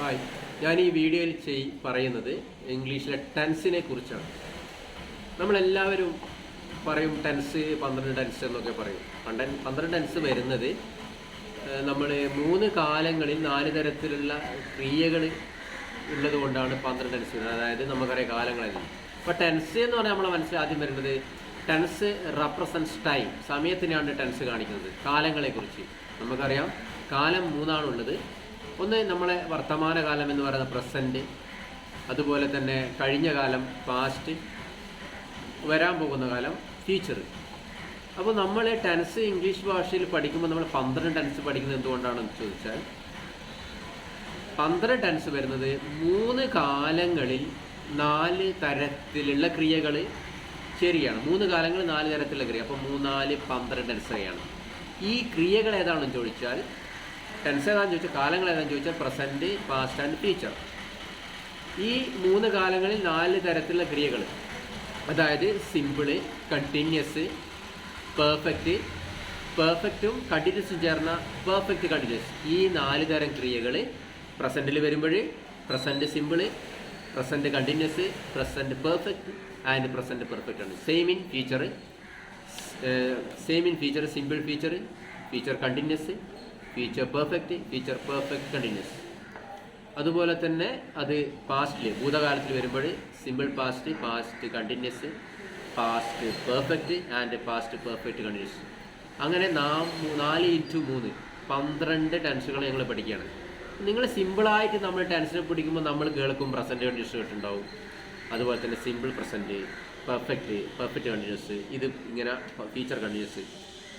Hi, ഞാൻ ഈ വീഡിയോയിൽ പറയുന്നത് ഇംഗ്ലീഷിലെ ടെൻസിനെ കുറിച്ചാണ്. നമ്മളെല്ലാവരും പറയും ടെൻസ് 12 ടെൻസ് എന്നൊക്കെ പറയും. 12 ടെൻസ് വരുന്നത് നമ്മൾ 3 കാലങ്ങളിൽ 4 തരത്തിലുള്ള ക്രിയകൾ ഉള്ളത് കൊണ്ടാണ് 12 ടെൻസ് വരുന്നത്. അതായത് നമുക്കറിയാം കാലങ്ങളെല്ലാം. അപ്പോൾ ടെൻസ് എന്ന് പറഞ്ഞാൽ നമ്മളെ മനസ്സിൽ ആദ്യം വരുന്നത് ടെൻസ് റെപ്രസെൻറ്റ്സ് ടൈം, സമയത്തിനാണ് ടെൻസ് കാണിക്കുന്നത്. കാലങ്ങളെക്കുറിച്ച് നമുക്കറിയാം കാലം 3ആണുള്ളത്. ഒന്ന് നമ്മളെ വർത്തമാനകാലം എന്ന് പറയുന്ന പ്രസൻറ്റ്, അതുപോലെ തന്നെ കഴിഞ്ഞ കാലം പാസ്റ്റ്, വരാൻ പോകുന്ന കാലം ഫ്യൂച്ചർ. അപ്പോൾ നമ്മൾ ടെൻസ് ഇംഗ്ലീഷ് ഭാഷയിൽ പഠിക്കുമ്പോൾ നമ്മൾ 12 ടെൻസ് പഠിക്കുന്നത് എന്തുകൊണ്ടാണെന്ന് ചോദിച്ചാൽ 12 ടെൻസ് വരുന്നത് 3 കാലങ്ങളിൽ 4 തരത്തിലുള്ള ക്രിയകൾ. ശരിയാണ്, 3 കാലങ്ങളിൽ 4 തരത്തിലുള്ള ക്രിയ. അപ്പോൾ 3, 4, 12 ടെൻസാണ്. ഈ ക്രിയകൾ ഏതാണെന്ന് ചോദിച്ചാൽ ടെൻസ് ഏതാണെന്ന് ചോദിച്ചാൽ കാലങ്ങൾ ഏതാണെന്ന് ചോദിച്ചാൽ പ്രസൻറ്റ്, പാസ്റ്റ് ആൻഡ് ഫ്യൂച്ചർ. ഈ 3 കാലങ്ങളിൽ 4 തരത്തിലുള്ള ക്രിയകൾ, അതായത് സിമ്പിള്, കണ്ടിന്യൂസ്, പെർഫെക്റ്റും കണ്ടിന്യൂസും ചേർന്ന പെർഫെക്റ്റ് കണ്ടിന്യൂസ്. ഈ 4 തരം ക്രിയകൾ പ്രസൻറ്റിൽ വരുമ്പോൾ present simple, present continuous, present perfect and present perfect ആണ്. Same in future simple future, future continuous, future perfect continuous. അതുപോലെ തന്നെ അത് പാസ്റ്റിൽ ഭൂതകാലത്തിൽ വരുമ്പോൾ simple past continuous, past perfect and past perfect continuous. അങ്ങനെ 4x3 12 ടെൻസുകൾ ഞങ്ങൾ പഠിക്കുകയാണ്. നിങ്ങൾ സിമ്പിളായിട്ട് നമ്മൾ ടെൻസിനെ പഠിക്കുമ്പോൾ നമ്മൾ കേൾക്കും പ്രസൻറ്റ് കണ്ടിന്യൂസ് കേട്ടുണ്ടാവും. അതുപോലെ തന്നെ സിമ്പിൾ പ്രസൻറ്റ്, പെർഫെക്റ്റ് കണ്ടിന്യൂസ്, ഇത് ഇങ്ങനെ ഫ്യൂച്ചർ കണ്ടിന്യൂസ്.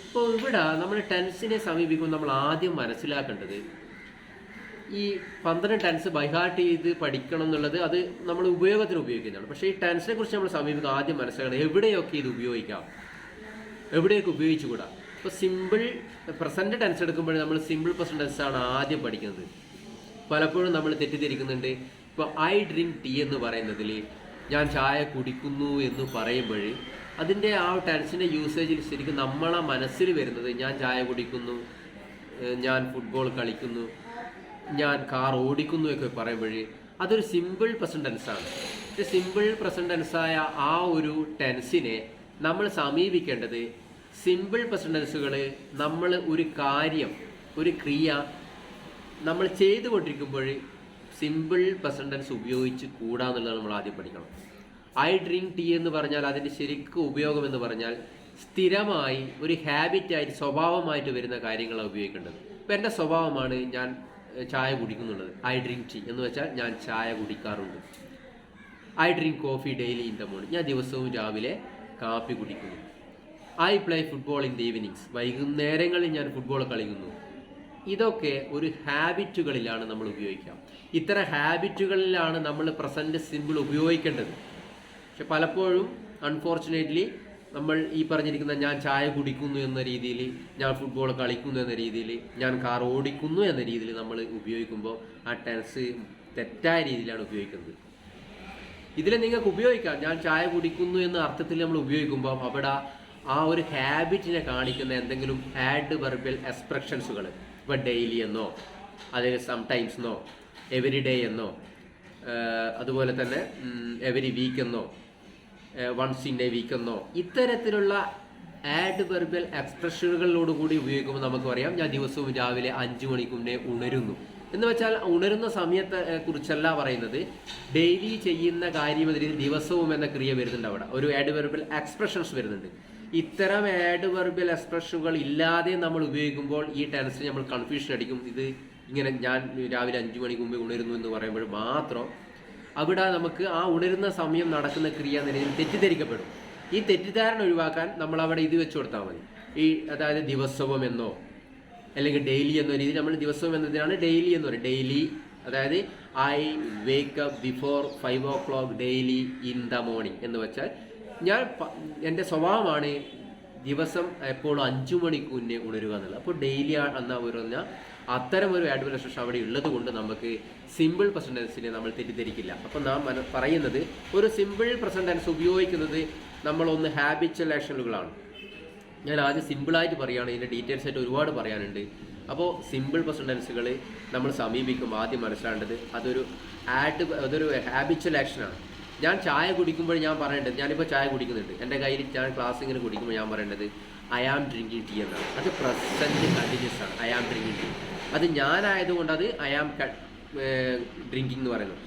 ഇപ്പോൾ ഇവിടെ നമ്മൾ ടെൻസിനെ സമീപിക്കുമ്പോൾ നമ്മൾ ആദ്യം മനസ്സിലാക്കേണ്ടത് ഈ 12 ടെൻസ് ബൈഹാർട്ട് ചെയ്ത് പഠിക്കണം എന്നുള്ളത് അത് നമ്മൾ ഉപയോഗത്തിന് ഉപയോഗിക്കുന്നതാണ്. പക്ഷേ ഈ ടെൻസിനെ കുറിച്ച് നമ്മൾ സമീപിക്കുക ആദ്യം മനസ്സിലാക്കണം എവിടെയൊക്കെ ഇത് ഉപയോഗിക്കാം, എവിടെയൊക്കെ ഉപയോഗിച്ചുകൂടാ. ഇപ്പോൾ സിമ്പിൾ പ്രസൻറ്റ് ടെൻസ് എടുക്കുമ്പോൾ നമ്മൾ സിമ്പിൾ പ്രസൻറ്റ് ടെൻസാണ് ആദ്യം പഠിക്കുന്നത്. പലപ്പോഴും നമ്മൾ തെറ്റിദ്ധരിക്കുന്നുണ്ട്. ഇപ്പോൾ ഐ ഡ്രിങ്ക് ടീ എന്ന് പറയുന്നതിൽ ഞാൻ ചായ കുടിക്കുന്നു എന്ന് പറയുമ്പോൾ അതിൻ്റെ ആ ടെൻസിൻ്റെ യൂസേജിൽ ശരിക്കും നമ്മളെ മനസ്സിൽ വരുന്നത് ഞാൻ ചായ കുടിക്കുന്നു, ഞാൻ ഫുട്ബോൾ കളിക്കുന്നു, ഞാൻ കാർ ഓടിക്കുന്നു ഒക്കെ പറയുമ്പോൾ അതൊരു സിമ്പിൾ പ്രസൻറ്റ് ടെൻസാണ്. സിമ്പിൾ പ്രസൻറ്റ് ടെൻസായ ആ ഒരു ടെൻസിനെ നമ്മൾ സമീപിക്കേണ്ടത് സിമ്പിൾ പ്രസൻറ്റ് ടെൻസുകൾ നമ്മൾ ഒരു കാര്യം, ഒരു ക്രിയ നമ്മൾ ചെയ്തുകൊണ്ടിരിക്കുമ്പോൾ സിമ്പിൾ പ്രസൻറ്റ് ടെൻസ് ഉപയോഗിച്ച് കൂടാന്നുള്ളത് നമ്മൾ ആദ്യം പഠിക്കണം. ഐ ഡ്രിങ്ക് ടീ എന്ന് പറഞ്ഞാൽ അതിൻ്റെ ശരിക്കും ഉപയോഗം എന്ന് പറഞ്ഞാൽ സ്ഥിരമായി ഒരു ഹാബിറ്റായിട്ട് സ്വഭാവമായിട്ട് വരുന്ന കാര്യങ്ങളാണ് ഉപയോഗിക്കേണ്ടത്. ഇപ്പം എൻ്റെ സ്വഭാവമാണ് ഞാൻ ചായ കുടിക്കുന്നുള്ളത്. ഐ ഡ്രിങ്ക് ടീ എന്ന് വെച്ചാൽ ഞാൻ ചായ കുടിക്കാറുണ്ട്. I drink coffee daily in the morning, ഞാൻ ദിവസവും രാവിലെ കാപ്പി കുടിക്കുന്നു. I play football in the evenings, വൈകുന്നേരങ്ങളിൽ ഞാൻ ഫുട്ബോൾ കളിക്കുന്നു. ഇതൊക്കെ ഒരു ഹാബിറ്റുകളിലാണ് നമ്മൾ ഉപയോഗിക്കുക. ഇത്തരം ഹാബിറ്റുകളിലാണ് നമ്മൾ പ്രസൻറ്റ് സിമ്പിൾ ഉപയോഗിക്കേണ്ടത്. പക്ഷെ പലപ്പോഴും അൺഫോർച്ചുനേറ്റ്ലി നമ്മൾ ഈ പറഞ്ഞിരിക്കുന്ന ഞാൻ ചായ കുടിക്കുന്നു എന്ന രീതിയിൽ, ഞാൻ ഫുട്ബോൾ കളിക്കുന്നു എന്ന രീതിയിൽ, ഞാൻ കാർ ഓടിക്കുന്നു എന്ന രീതിയിൽ നമ്മൾ ഉപയോഗിക്കുമ്പോൾ ആ ടെൻസ് തെറ്റായ രീതിയിലാണ് ഉപയോഗിക്കുന്നത്. ഇതിൽ നിങ്ങൾക്ക് ഉപയോഗിക്കാം, ഞാൻ ചായ കുടിക്കുന്നു എന്ന അർത്ഥത്തിൽ നമ്മൾ ഉപയോഗിക്കുമ്പോൾ അവിടെ ആ ഒരു ഹാബിറ്റിനെ കാണിക്കുന്ന എന്തെങ്കിലും ആഡ്വർബൽ എക്സ്പ്രഷൻസുകൾ, ഇപ്പോൾ ഡെയിലി എന്നോ അതിൽ സംടൈംസ് എന്നോ എവരി ഡേ എന്നോ അതുപോലെ തന്നെ എവരി വീക്ക് എന്നോ വൺസ് ഇൻ എ വീക്ക് എന്നോ ഇത്തരത്തിലുള്ള ആഡ്വർബൽ എക്സ്പ്രഷനുകളോടുകൂടി ഉപയോഗിക്കുമ്പോൾ നമുക്ക് പറയാം ഞാൻ ദിവസവും രാവിലെ 5 മണിക്ക് മുന്നേ ഉണരുന്നു എന്ന് വെച്ചാൽ ഉണരുന്ന സമയത്തെ കുറിച്ചല്ല പറയുന്നത്. ഡെയിലി ചെയ്യുന്ന കാര്യം എന്ന രീതിയിൽ ദിവസവും എന്ന ക്രിയ വരുന്നുണ്ട്. അവിടെ ഒരു ആഡ്വർബൽ എക്സ്പ്രഷൻസ് വരുന്നുണ്ട്. ഇത്തരം ആഡ്വർബൽ എക്സ്പ്രഷനുകൾ ഇല്ലാതെ നമ്മൾ ഉപയോഗിക്കുമ്പോൾ ഈ ടെൻസിന് നമ്മൾ കൺഫ്യൂഷൻ അടിക്കും. ഇത് ഇങ്ങനെ ഞാൻ രാവിലെ 5 മണിക്ക് മുമ്പേ ഉണരുന്നു എന്ന് പറയുമ്പോൾ മാത്രം അവിടെ നമുക്ക് ആ ഉണരുന്ന സമയം നടക്കുന്ന ക്രിയ എന്ന രീതിയിൽ തെറ്റിദ്ധരിക്കപ്പെടും. ഈ തെറ്റിദ്ധാരണ ഒഴിവാക്കാൻ നമ്മൾ അവിടെ ഇത് വെച്ച് കൊടുത്താൽ മതി. അതായത് ദിവസവും എന്നോ അല്ലെങ്കിൽ ഡെയിലി എന്നോ രീതിയിൽ നമ്മൾ ദിവസവും എന്നതിനാണ് ഡെയിലി എന്ന് പറയും. ഡെയിലി അതായത് I wake up before 5 o'clock daily in the morning എന്ന് വെച്ചാൽ ഞാൻ എൻ്റെ സ്വഭാവമാണ് ദിവസം എപ്പോഴും 5 മണിക്ക് മുന്നേ ഉണരുക എന്നുള്ളത്. അപ്പോൾ ഡെയിലി എന്ന പറഞ്ഞാൽ അത്തരം ഒരു ആഡ്വർബൽ എക്സ്പ്രഷൻ അവിടെ ഉള്ളത് കൊണ്ട് നമുക്ക് സിമ്പിൾ പ്രസൻറ്റ് ടെൻസിനെ നമ്മൾ തെറ്റിദ്ധരിക്കില്ല. അപ്പോൾ നാം പറയുന്നത് ഒരു സിമ്പിൾ പ്രസൻറ്റ് ടെൻസ് ഉപയോഗിക്കുന്നത് നമ്മളൊന്ന് ഹാബിച്വൽ ആക്ഷനുകളാണ്. ഞാൻ ആദ്യം സിമ്പിളായിട്ട് പറയുകയാണ്, ഇതിൻ്റെ ഡീറ്റെയിൽസ് ആയിട്ട് ഒരുപാട് പറയാനുണ്ട്. അപ്പോൾ സിമ്പിൾ പ്രസന്റ് ടെൻസുകൾ നമ്മൾ സമീപിക്കുമ്പോൾ ആദ്യം മനസ്സിലാവേണ്ടത് അതൊരു ഹാബിച്വൽ ആക്ഷനാണ്. ഞാൻ ചായ കുടിക്കുമ്പോൾ ഞാൻ പറയേണ്ടത്, ഞാനിപ്പോൾ ചായ കുടിക്കുന്നുണ്ട്, എൻ്റെ കയ്യിൽ ഞാൻ ക്ലാസ് ഇങ്ങനെ കുടിക്കുമ്പോൾ ഞാൻ പറയേണ്ടത് ഐ ആം ഡ്രിങ്കിങ് ടീ എന്നാണ്. അത് പ്രസൻറ്റ് കണ്ടിന്യൂസ് ആണ്. I am drinking tea. അത് ഞാനായതുകൊണ്ട് അത് ഐ ആം ഡ്രിങ്കിങ് എന്ന് പറയുന്നത്.